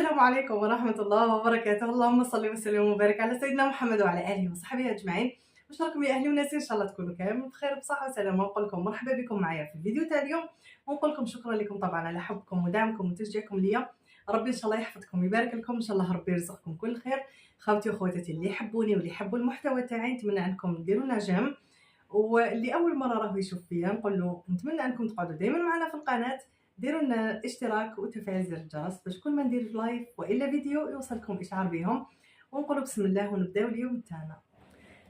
السلام عليكم ورحمة الله وبركاته. اللهم صل وسلم وبارك على سيدنا محمد وعلى آله وصحبه أجمعين. واش راكم يا أهلي وناسي؟ إن شاء الله تكونوا كامل بخير بصحة وسلامة. ونقول لكم مرحبا بكم معايا في الفيديو تاع اليوم، ونقول لكم شكرا لكم طبعا على حبكم ودعمكم وتشجيعكم ليا. ربي إن شاء الله يحفظكم ويبارك لكم، إن شاء الله ربي يرزقكم كل خير. خوتي وخواتاتي اللي يحبوني واللي يحبوا المحتوى تاعي، نتمنى أنكم ديروا لنا جيم، واللي اول مره راه يشوف فيا نقول له نتمنى انكم تقعدوا دائما معنا في القناه، ديروا لنا اشتراك وتفعيل زر الجرس باش كل ما ندير لايف والا فيديو يوصلكم اشعار بهم. ونقولوا بسم الله ونبداو اليوم تاعنا.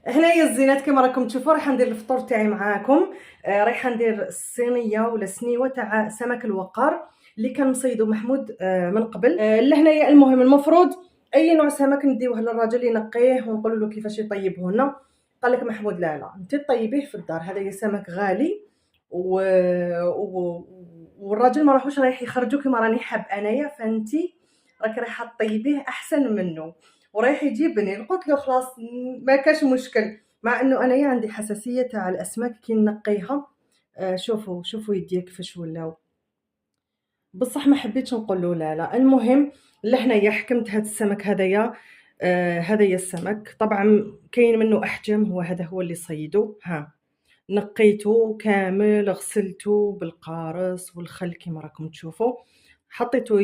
هنايا الزينات كما راكم تشوفوا رايحه ندير الفطور تاعي معاكم. رايحه ندير الصينيه ولا سنيوه تاع سمك الوقار اللي كان مصيدو محمود من قبل. لهنايا المهم المفروض اي نوع سمك نديوه للراجل ينقيه ونقول له كيفاش يطيبه لنا. قال لك محمود لا انت طيبيه في الدار، هذا سمك غالي و... والراجل ما راحوش رايح يخرجوا كما راني حاب انايا، فانتي راكي رايحه طيبيه احسن منه ورايح يجيبني. قلت له خلاص ما كاش مشكل، مع انه انايا عندي حساسيه تاع الاسماك كي نقيها. شوفوا يديا كيفاش ولاو، بصح ما حبيتش نقول له لا. المهم لهنايا حكمت هذا السمك هذايا. هذايا السمك طبعا كاين منه احجام، هذا هو اللي صيدو. نقيته كامل، غسلته بالقارص والخل كما راكم تشوفوا، حطيته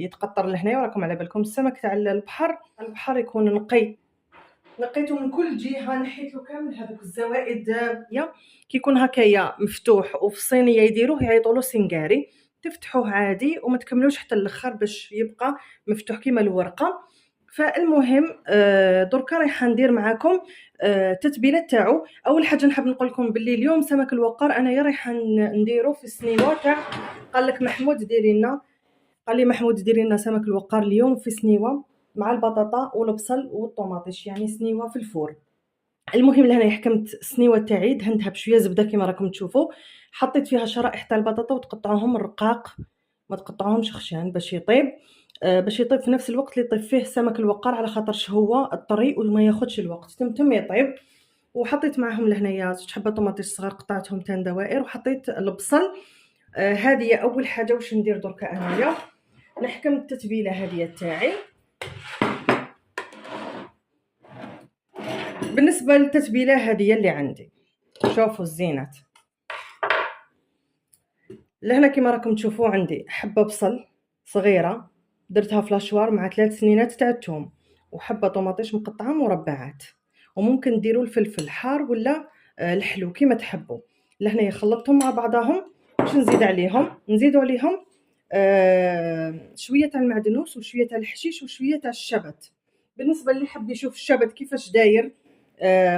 يتقطر لهنايا. وراكم على بالكم السمك تاع البحر يكون نقيته من كل جهه، نحيت له كامل هذوك الزوائد. كي يكون هكايا مفتوح وفي الصينيه يديروه يعيطوا له سنغاري، تفتحوه عادي وما تكملوش حتى الاخر باش يبقى مفتوح كيما الورقه. فالمهم دركا رايحه ندير معاكم التتبيله تاعو. اول حاجه نحب نقول لكم باللي اليوم سمك الوقار انايا رايحه نديرو في سنيوه تاع. قال لي محمود ديري لنا سمك الوقار اليوم في سنيوه مع البطاطا والبصل والطوماطيش، يعني سنيوه في الفور. المهم لهنا حكمت السنيوه تاعي، دهنتها بشويه زبده كما راكم تشوفوا، حطيت فيها شرائح تاع البطاطا وتقطعوهم رقاق، ما تقطعوهمش خشان باش يطيب. باش يطيب في نفس الوقت اللي يطيب فيه سمك الوقار، على خاطرش هو الطري وما ياخذش الوقت تم يطيب. وحطيت معهم لهنايا 6 حبات طوماطيش صغار قطعتهم تان دوائر، وحطيت البصل. هذه اول حاجه. واش ندير دركا انايا نحكم التتبيله هذه تاعي. بالنسبه للتتبيله هذه اللي عندي، شوفوا الزينات لهنا كما راكم تشوفوا عندي حبه بصل صغيره درتها فلاشوار مع 3 سنينات تاع الثوم، وحبه طوماطيش مقطعه مربعات. وممكن ديروا الفلفل حار ولا الحلو كما تحبوا. لهنا خلطتهم مع بعضهم. باش نزيدوا عليهم شويه تاع المعدنوس وشويه تاع الحشيش وشويه تاع الشبت. بالنسبه اللي حب يشوف الشبت كيفاش داير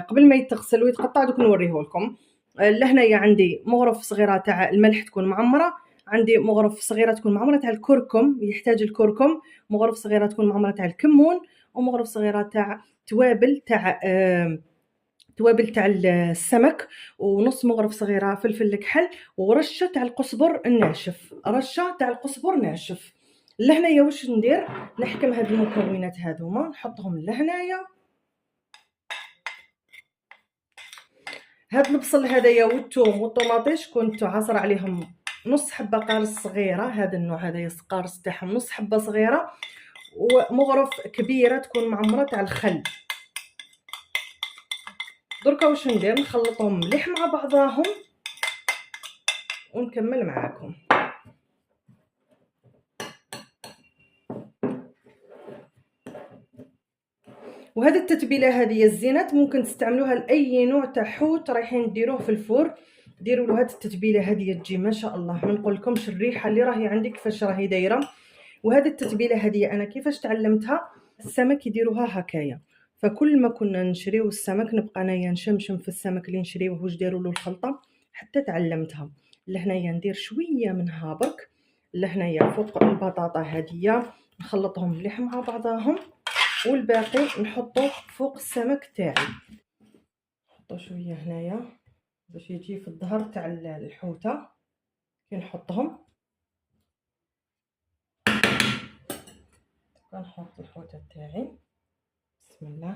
قبل ما يتغسل ويتقطع دوك نوريه لكم. لهنايا عندي مغرف صغيره تاع الملح تكون معمره، عندي مغرف صغيره تكون معمره تاع الكركم، يحتاج الكركم، مغرف صغيره تكون معمره تاع الكمون، ومغرف صغيره تاع توابل تاع السمك، ونص مغرف صغيره فلفل الكحل، ورشه تاع القزبر ناشف. لهنايا واش ندير؟ نحكم هاد المكونات هذوما نحطهم لهنايا. هاد البصل هذايا والثوم والطوماطيش كنت عصر عليهم نص حبه قارص صغيره، هذا النوع هذايا قارص تاعهم نص حبه صغيره، ومغرف كبيره تكون معمره تاع الخل. دركا واش ندير؟ نخلطهم مليح مع بعضاهم ونكمل معاكم. وهذه التتبيله هذه الزينات ممكن تستعملوها لاي نوع تاع حوت رايحين ديروه في الفور، ديروا له هذه التتبيله هذه تجي ما شاء الله، ما نقولكمش الريحه اللي راهي عندي كيفاش راهي دايره. وهذه التتبيله هذه انا كيفاش تعلمتها، السمك يديروها هكايا. فكل ما كنا نشريو السمك نبقى انايا نشمشم في السمك اللي نشريوه واش داروا له الخلطه حتى تعلمتها. لهنايا ندير شويه منها برك لهنايا فوق البطاطا هذه، نخلطهم مليح مع بعضاهم، والباقي نحطه فوق السمك تاعي. نحطو شويه هنايا باش يجي في الظهر تاع الحوته كي نحطهم. كنحط الحوته تاعي بسم الله.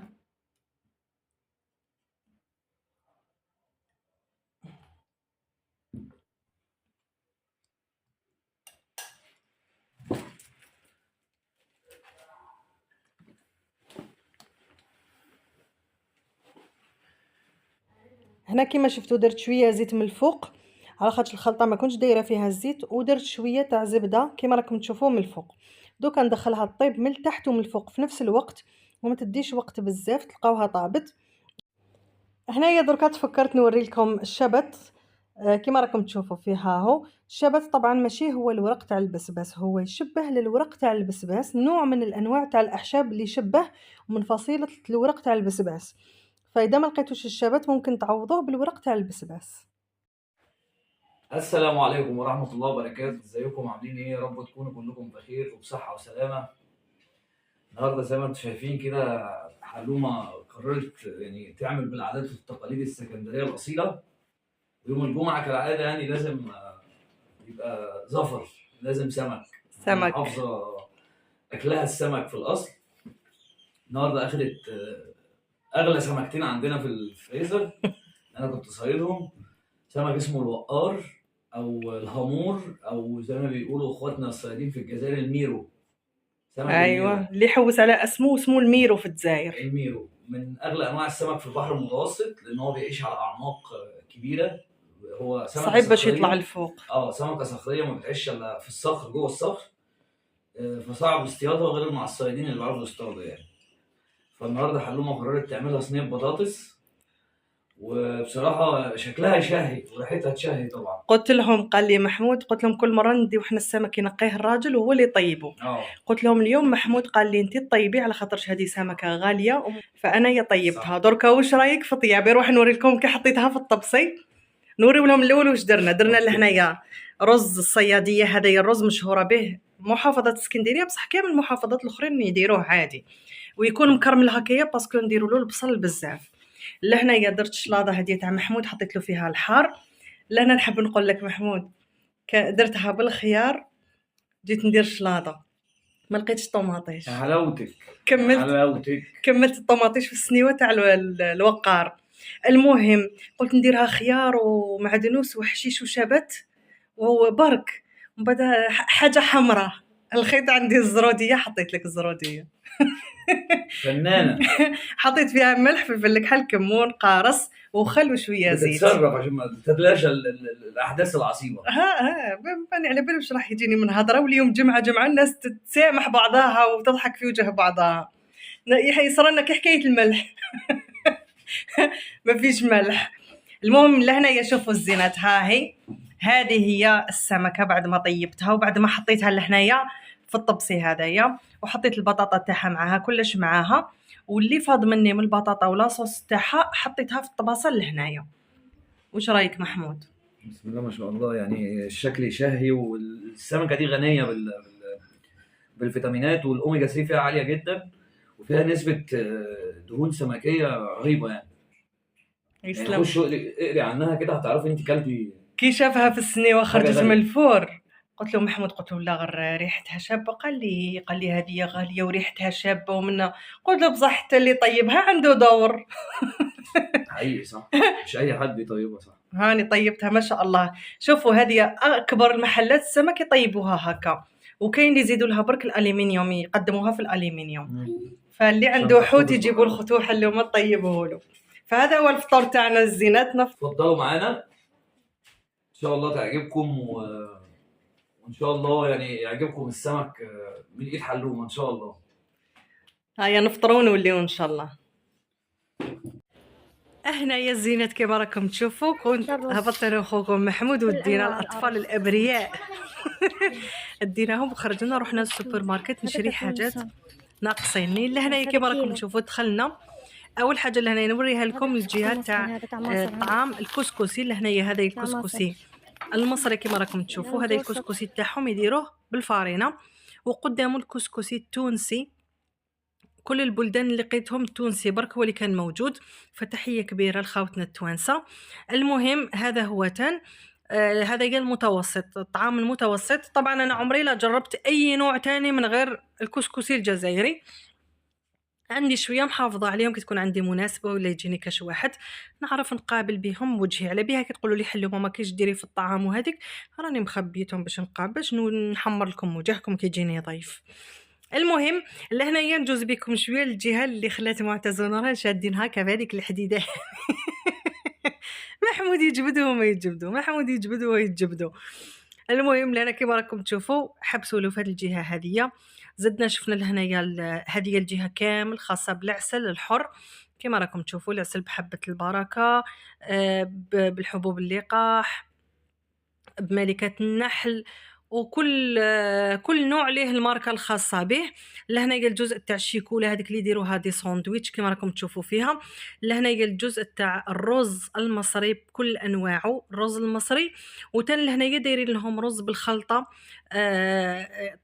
هنا كما شفتوا درت شويه زيت من الفوق على خاطر الخلطه ما كنتش دايره فيها الزيت، ودرت شويه تاع زبده كما راكم تشوفوا من الفوق. دوكا ندخلها طيب من التحت ومن الفوق في نفس الوقت، وما تديش وقت بزاف تلقاوها طابت. هنايا دركا تفكرت نوري لكم الشبت. كما راكم تشوفوا فيه هاهو الشبت. طبعا ماشي هو الورق تاع البسباس، هو يشبه للورق تاع البسباس، نوع من الانواع تاع الاعشاب اللي يشبه ومن فصيله الورق تاع البسباس. فاذا ما لقيتوش الشبت ممكن تعوضوه بالورق تاع البسباس. السلام عليكم ورحمة الله وبركاته. ازيكم عاملين ايه؟ يا رب تكونوا كلكم بخير وبصحة وسلامة. النهارده زي ما انتم شايفين كده حلومة قررت يعني تعمل بالعادات والتقاليد السكندرية الأصيلة. ويوم الجمعة كالعادة يعني لازم يبقى زفر، لازم سمك. محافظة أكلها السمك في الأصل. النهارده أخدت أغلى سمكتين عندنا في الفريزر. أنا كنت صايدهم. سمك اسمه الوقار او الهامور، او زي ما بيقولوا اخواتنا الصيادين في الجزائر الميرو. ايوه اللي يحوس على اسمه الميرو في الجزائر. الميرو من اغلى انواع السمك في البحر المتوسط، لان هو بيعيش على اعماق كبيره. هو سمكه صعيب باش يطلع لفوق. سمكه صخريه ما بتعيش الا في الصخر جوه الصخر. فصعب اصطيادها غير مع الصيادين اللي بيعرفوا يصطادوا يعني. فالنهارده حلومه قررت تعملها صينيه بطاطس، وبصراحه شكلها يشهي وريحتها تشهي طبعا. قلت لهم، قال لي محمود، قلت لهم كل مره نديو احنا السمك ينقيه الراجل وهو اللي يطيبه. قلت لهم اليوم محمود قال لي انت تطيبي على خاطرش هذه سمكه غاليه، فانا يا طيبتها. دركا واش رايك في طيابي؟ روح نوري لكم كي حطيتها في الطبسي. نوريو لهم الاول واش درنا لهنايا رز الصياديه. هذايا الرز مشهوره به محافظه اسكندريه، بصح كامل المحافظات الاخرين يديروه عادي ويكون مكرمل هكايا باسكو نديروا له البصل بزاف. لهنايا درت شلاضه هذه تاع محمود، حطيت له فيها الحار. لهنا نحب نقول لك محمود درتها بالخيار. جيت ندير شلاضه ما لقيتش طوماطيش. حلاوتك. كملت الطوماطيش في السنيوه تاع الوقار. المهم قلت نديرها خيار ومعدنوس وحشيش وشبت وبرك، ومن بعد حاجه حمراء. الخيط عندي الزروديه، حطيت لك الزروديه فنانه. حطيت فيها ملح، فلفل كحل، كمون، قارص، وخل وشويه زيت. تتصرف عشان ما تتلاشى الاحداث العصيبه. باني على بالي واش راح يجيني من هضره، واليوم جمعه الناس تتسامح بعضها وتضحك في وجه بعضها. يصير لنا كحكايه الملح ما فيش ملح. المهم لهنا شوفوا الزينات. هذه هي السمكه بعد ما طيبتها وبعد ما حطيتها لهنايا في الطبسي هذايا، وحطيت البطاطا تاعها معاها كلش معاها، واللي فاض مني من البطاطا ولا صوص تاعها حطيتها في الطباسه لهنايا. واش رايك محمود؟ بسم الله ما شاء الله، يعني الشكل يشهي، والسمكه دي غنيه بالفيتامينات، والاوميجا 3 فيها عاليه جدا، وفيها نسبه دهون سمكيه رهيبه يعني. يسلم. خش اقري عنها كده هتعرفي انت كلتي. كي شافها في السنيوه خرجت من الفور، قلت له محمود، قلت له لا غير ريحتها شابه. قال لي هذه غاليه وريحتها شابه ومنها. قلت له بصح حتى اللي طيبها عنده دور. حقيقي صح، مش اي حد بيطيبها صح. هاني طيبتها ما شاء الله. شوفوا هذه اكبر المحلات السمك يطيبوها هكا، وكاين اللي يزيدوا لها برك الالومنيوم، يقدموها في الالومنيوم. فاللي عنده حوت يجيبوا الخطوح اللي هما طيبوه له. فهذا هو الفطور تاعنا، زيناتنا. تفضلوا معانا ان شاء الله تعجبكم، وان شاء الله يعني يعجبكم السمك من ايد حلومه ان شاء الله. هيا نفطروا ونوليو ان شاء الله. هنا يا زينات كما راكم تشوفوا، كنت هبطت انا وخوكم محمود ودينا الاطفال الابرياء ديناهم وخرجنا رحنا للسوبر ماركت نشري حاجات ناقصين. لهنا كما راكم تشوفوا دخلنا. اول حاجه لهنا نوريها لكم الجهه تاع الطعام الكسكسي. لهنا هذا الكسكسي المصري كما راكم تشوفوا، هذا الكسكسي تاعهم يديروه بالفارينه، وقدامه الكسكسي التونسي. كل البلدان اللي لقيتهم التونسي برك هو اللي كان موجود، فتحيه كبيره لخاوتنا التوانسه. المهم هذا هو هذا هي المتوسط، الطعام المتوسط. طبعا انا عمري لا جربت اي نوع تاني من غير الكسكسي الجزائري. عندي شويه محافظه عليهم، كتكون عندي مناسبه ولا يجيني كاش واحد نعرف نقابل بهم وجهي على بها. كتقولوا لي حلو ماما كيش ديري في الطعام وهذيك، راني مخبيتهم باش نقابل، باش نحمر لكم وجهكم كي يجيني ضيف. المهم لهنايا ندوز بكم شويه للجهه اللي خلات معتز ونوران شادين هكا بهذيك الحديده محمود يجبدوا وما يتجبدوا، محمود يجبدوا ويتجبدوا. المهم لهنا كيما راكم تشوفوا حبسوا له في هذه الجهه هذه. زدنا شفنا لهنايا هذه الجهه كامل خاصه بالعسل الحر كيما راكم تشوفوا، العسل بحبه البركه، بالحبوب اللقاح، بملكة النحل، وكل كل نوع ليه الماركه الخاصه به. لهنايا الجزء تاع الشيكولا هذيك اللي يديروها دي ساندويتش كما راكم تشوفوا فيها. لهنايا الجزء تاع الرز المصري بكل انواعه، الرز المصري. وتن لهنايا دايرين لهم رز بالخلطه،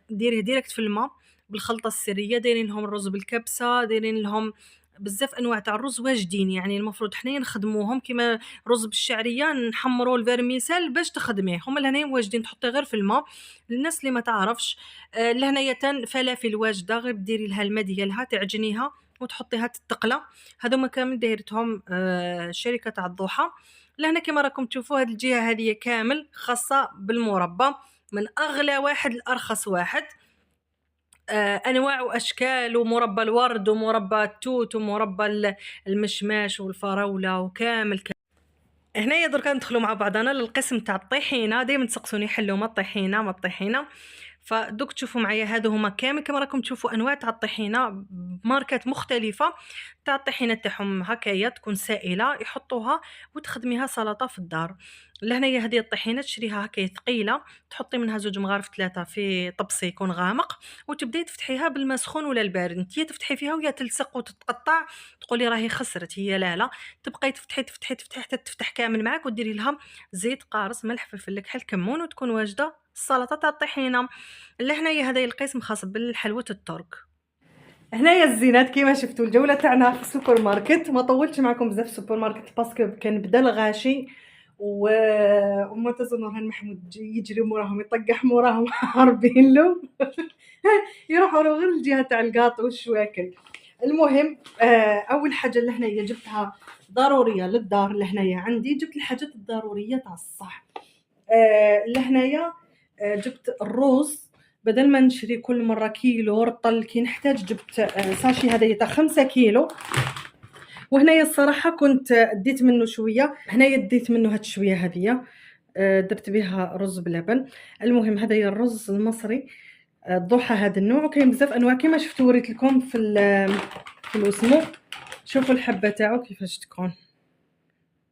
ديريه ديريكت في الماء بالخلطه السريه. دايرين لهم الرز بالكبسه، دايرين لهم بزاف انواع تاع الرز واجدين، يعني المفروض حنايا نخدموهم كيما رز بالشعريه نحمروا الفيرميسال باش تخدميه. هما لهنايا واجدين تحطيه غير في الماء للناس اللي ما تعرفش. لهنايا تن فلافل واجده غير ديري لها الماء ديالها تعجنيها وتحطيها تتقلى. هذوما كامل دايرتهم شركه تاع الضحى. لهنا كما راكم تشوفوا هذه الجهه هذه كامل خاصه بالمربى، من اغلى واحد لارخص واحد، انواع واشكال، ومربى الورد ومربى التوت ومربى المشماش والفراوله وكامل. هنايا دركا ندخلوا مع بعضنا للقسم تاع الطحينه. دائما تسقسوني حلوا ما الطحينه ما الطحينه، فدوك تشوفوا معايا هادو هما كامل كما راكم تشوفوا انواع تاع الطحينه بماركات مختلفه. تاع الطحينه تاعهم هكايا تكون سائله يحطوها وتخدميها سلطه في الدار. لهنايا هذه الطحينه تشريها هكايا ثقيله، تحطي منها 2 مغارف 3 في طبسي يكون غامق، وتبداي تفتحيها بالماء سخون ولا البارد. نتيا تفتحي فيها وهي تلصق وتتقطع تقولي راهي خسرت، هي لا تبقاي تفتحي تفتحي تفتحي حتى تفتح كامل معاك، وديري لها زيت قارص ملح فلفل كحل كمون، وتكون واجده السلطه تاع الطحينه. لهنايا هذا القسم خاص بالحلوى الترك. هنايا الزينات كيما شفتوا الجوله تاعنا في السوبر ماركت. ما طولتش معكم بزاف في السوبر ماركت باسكو كان بدا الغاشي وما تظنوا هان محمود يجري موراهم يطقح موراهم هاربين له يروحوا له غير الجهه تاع القاطو والشواكل. المهم اول حاجه لهنايا جبتها ضروريه للدار. لهنايا عندي جبت الحاجات الضروريه تاع الصح. لهنايا جبت الروز، بدل ما نشري كل مره كيلو رطل كي نحتاج جبت ساشي هذا تاع 5 كيلو. وهنايا الصراحه كنت ديت منه شويه، هنايا ديت منه هاد شويه هذيا درت بها رز بلبن. المهم هذا هي الرز المصري الضحى هذا النوع، وكاين بزاف انواع كما شفتوا وريت لكم في الوسمو. شوفوا الحبه تاعو كيفاش تكون،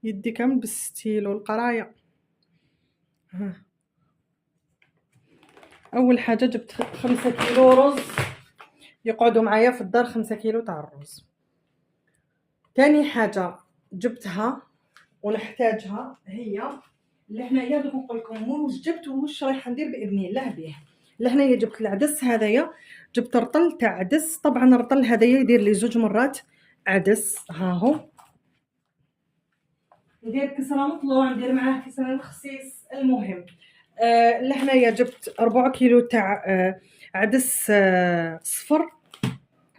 يدي كامل بالستيل والقرايه. اول حاجه جبت 5 كيلو رز يقعدوا معايا في الدار، 5 كيلو تاع الرز. ثاني حاجه جبتها ونحتاجها هي لهنايا دوك نقول لكم واش جبت واش رايحه ندير باذن الله به. لهنايا جبت العدس هذايا، جبت رطل تاع عدس. طبعا الرطل هذايا يدير لي 2 مرات عدس. ها هو ندير كسره مطلوع، ندير معاه كسره الخسيس. المهم لهنايا جبت 4 كيلو تاع عدس صفر،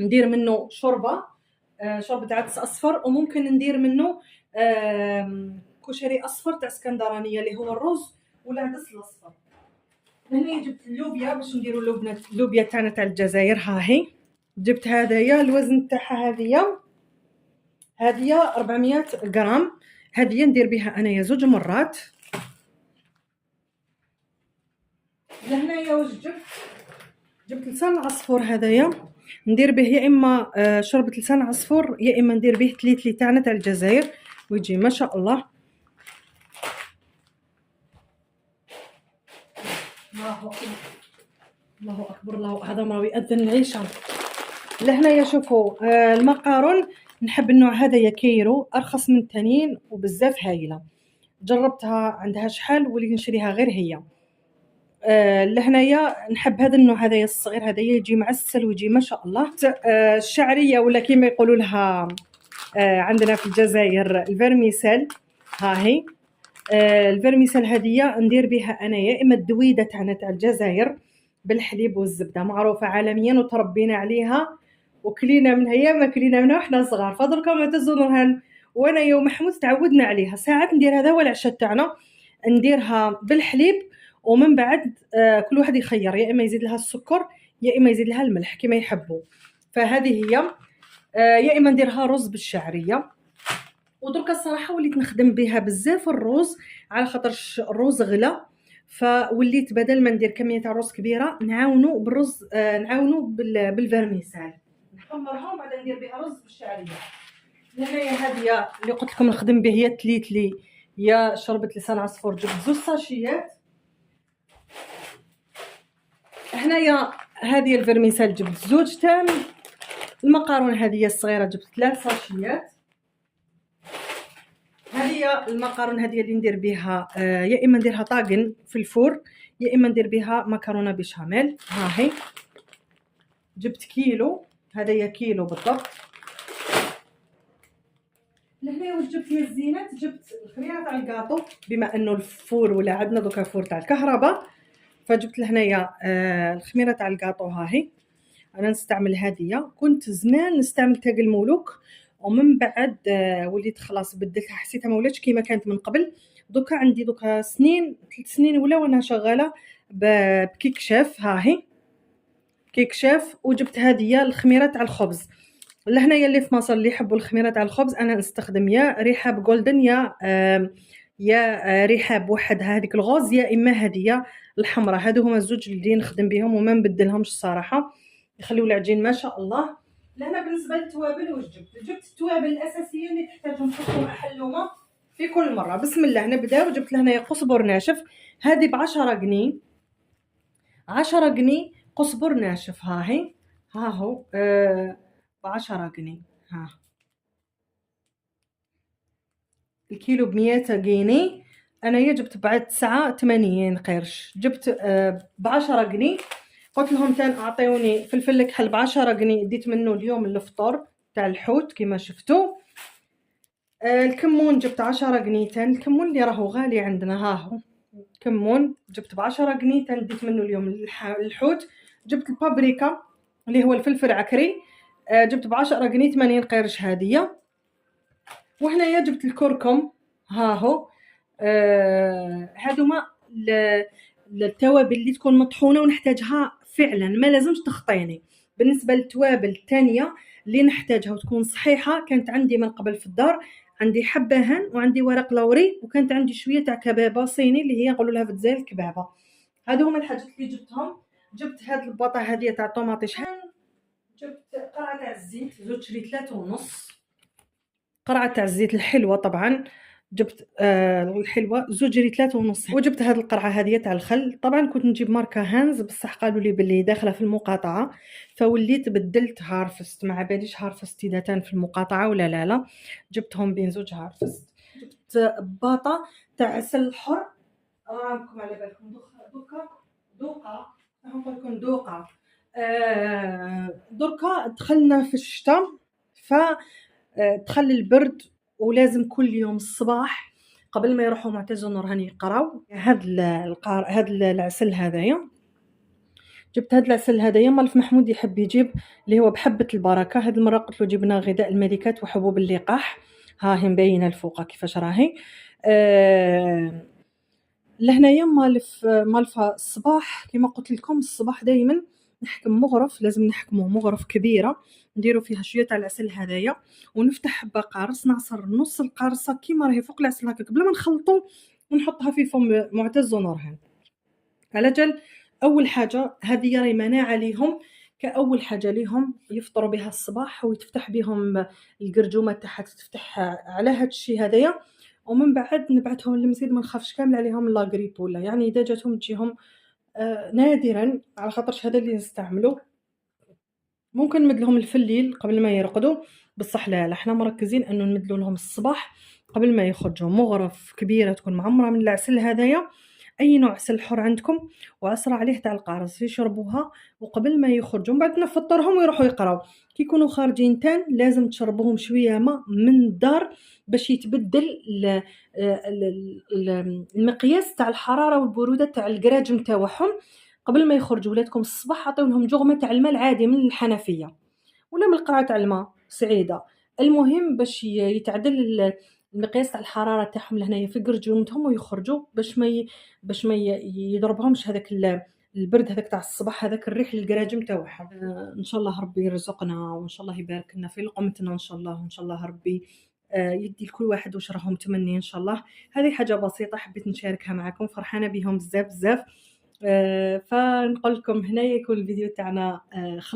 ندير منه شوربه عدس اصفر، وممكن ندير منه كشري اصفر تاع اسكندرانيه اللي هو الرز والعدس الاصفر. هنا جبت اللوبيا باش نديروا اللوبيا تاعنا تاع الجزائر. ها هي جبت هذايا الوزن تاعها هذه 400 غرام. هذه ندير بها انايا 2 مرات. لهنايا واش جبت لسان عصفور هذايا، ندير به يا اما شوربه لسان عصفور يا اما ندير به تليتلي تاعنا تاع الجزائر ويجي ما شاء الله. الله اكبر الله اعظم، راه يأذن العشاء. لهنايا شوفوا المقارون نحب النوع هذايا كيرو، ارخص من الثانيين وبزاف هايله. جربتها عندها شحال ولكن نشريها غير هي. لهنايا نحب هذا النوع هذايا الصغير هذايا يجي معسل ويجي ما شاء الله. الشعريه ولا كيما يقولوا لها عندنا في الجزائر الفيرميسال. ها هي الفيرميسال هذه ندير بها انا يا اما الدويده تاعنا تاع الجزائر بالحليب والزبده، معروفه عالميا وتربينا عليها وكلينا منها يا ما كلينا منها وحنا صغار. فدركا ما تزورها وانا يوم محمود تعودنا عليها. ساعات ندير هذا هو العشاء تاعنا، نديرها بالحليب ومن بعد كل واحد يخير يا اما يزيد لها السكر يا اما يزيد لها الملح كما يحبوا. فهذه هي. يا اما نديرها رز بالشعريه ودركا الصراحه وليت نخدم بها بزاف الروز، على خاطرش الروز غلا، فوليت بدل ما ندير كميه تاع الروز كبيره نعاونو بالرز، نعاونو بالفرميسال، نحمرها وبعد ندير بها رز بالشعريه. هنايا هذه اللي قلت لكم نخدم به، هي تليتلي يا شوربه لسان عصفور، جبت 2 ساشيات. هنايا هذه الفرميسال جبت 2 تام. المقارون هذه الصغيره جبت 3 ساشيات. هذه المقارون هذه اللي ندير بها يا اما نديرها طاجن في الفور، يا اما ندير بها مكرونه بشاميل. ها هي جبت كيلو، هذايا كيلو بالضبط. لهنا واش جبت هي الزينات، جبت الخميره تاع الكاطو، بما انه الفور ولا عندنا دوكا فور تاع الكهرباء، فجبت لهنايا الخميره تاع الكاطو. ها هي انا نستعمل هذه، كنت زمان نستعمل تاج الملوك، ومن بعد وليت خلاص بدلتها، حسيتها ما ولاتش كيما كانت من قبل. دوكا عندي دوكا سنين 3 سنين ولا وانا شغاله بكيك شيف. ها هي كيك شيف. وجبت هذه الخميره تاع الخبز. لهنايا اللي في مصر اللي يحبوا الخميره تاع الخبز، انا نستخدم يا رحاب جولدن يا رحاب وحدها هذيك الغوز، يا اما هذه الحمراء. هادو هما الزوج اللي نخدم بهم وما نبدلهمش الصراحه، يخليو العجين ما شاء الله. لهنا بالنسبه للتوابل واش جبت التوابل الاساسيه اللي تحتاجهم تحطهم حلومه في كل مره. بسم الله نبداو. جبت لهنايا قزبر ناشف، هذه ب10 جنيه، 10 جنيه قزبر ناشف. ها هي ها هو ب10 جنيه. ها الكيلو ب100 جنيه. انايا جبت بعد 89 قرش، جبت ب10 جنيه. قلت لهم تان اعطيوني فلفل كحل ب10 جنيه، ديت منه اليوم الفطور تاع الحوت كما شفتوا. الكمون جبت 10 جنيه تان، الكمون اللي راهو غالي عندنا. ها هو كمون جبت ب10 جنيه تان، ديت منه اليوم الحوت. جبت البابريكا اللي هو الفلفل عكري، جبت ب10 جنيه 80 قرش هذه. وهنايا جبت الكركم. ها هو هادوما التوابل اللي تكون مطحونه ونحتاجها فعلا، ما لازمش تخطيني. بالنسبه للتوابل الثانيه اللي نحتاجها وتكون صحيحه، كانت عندي من قبل في الدار، عندي حبهان وعندي ورق لوري، وكانت عندي شويه تاع كبابه صيني اللي هي نقولوا لها في الجزائر الكبابه. هادو هما الحاجات اللي جبتهم. جبت هاد البطاطا هذه تاع الطوماطيش، جبت قرعه تاع الزيت، زوج شريت 3.5 قرعه تاع الزيت الحلوه. طبعا جبت الحلوه زوج ريت 3.5. وجبت هذه القرعه هذه تاع الخل، طبعا كنت نجيب ماركه هانز، بصح قالوا لي باللي داخله في المقاطعه، فوليت بدلت هارفست، ما باليش هارفست اذا كان في المقاطعه ولا لا. جبتهم بين زوج هارفست. جبت باطه تاع عسل الحر، راكم على بالكم دوقه نقول لكم دوقه. دركا دخلنا في الشتاء، ف دخل البرد، ولازم كل يوم الصباح قبل ما يروحوا معتز ونورهان يقراو هاد العسل هذايا. جبت هاد العسل هذايا مالف محمود يحب يجيب اللي هو بحبة البركة. هاد المرة قلت له جبنا غذاء الملكات وحبوب اللقاح. ها هي مبينه الفوق كيفاش راهي. لهنايا مالفه الصباح كما قلت لكم، الصباح دائما نحكم مغرف، لازم نحكمه مغرف كبيره نديروا فيها شويه تاع العسل هذايا، ونفتح حبه قارص، نعصر نص القارصه كيما راهي فوق العسل هكاك بلا ما نخلطو، ونحطها في فم معتز ونورهان. على جال اول حاجه هذه راهي مناعه ليهم، كاول حاجه ليهم يفطروا بها الصباح، ويتفتح بهم القرجومه تاعها تفتح على هذا الشيء هذايا. ومن بعد نبعثهم للمسجد، ما نخافش كامل عليهم لا غريب ولا، يعني اذا جاتهم تجيهم نادرا، على خاطرش هذا اللي نستعمله. ممكن نمد لهم في الليل قبل ما يرقدوا، بصح لا احنا مركزين انه نمدلو لهم الصباح قبل ما يخرجوا. مغرف كبيره تكون معمره من العسل هذايا، اي نوع عسل حر عندكم، وعصره عليه تاع القارص يشربوها وقبل ما يخرجوا. من بعد نفطرهم ويروحوا يقراو. كي يكونوا خارجين تان لازم تشربوهم شويه ماء من الدار باش يتبدل المقياس تاع الحراره والبروده تاع الكراج نتاعهم. قبل ما يخرجوا ولادكم الصباح عطيو لهم جغمه تاع الماء العادي من الحنفيه ولا من القرعه تاع الماء سعيده، المهم باش يتعدل المقياس تاع الحراره تاعهم لهنايا في قرجومتهم ويخرجوا، باش ما يضربهمش هذاك البرد هذاك تاع الصباح، هذاك الريح الكراجم تاعهم. ان شاء الله ربي يرزقنا، وان شاء الله يبارك لنا في لقمتنا ان شاء الله، وان شاء الله ربي يدي لكل واحد واش راهم تمنيه ان شاء الله. هذه حاجه بسيطه حبيت نشاركها معكم، فرحانه بهم بزاف بزاف. فنقول لكم هنا يكون الفيديو تاعنا خلاص.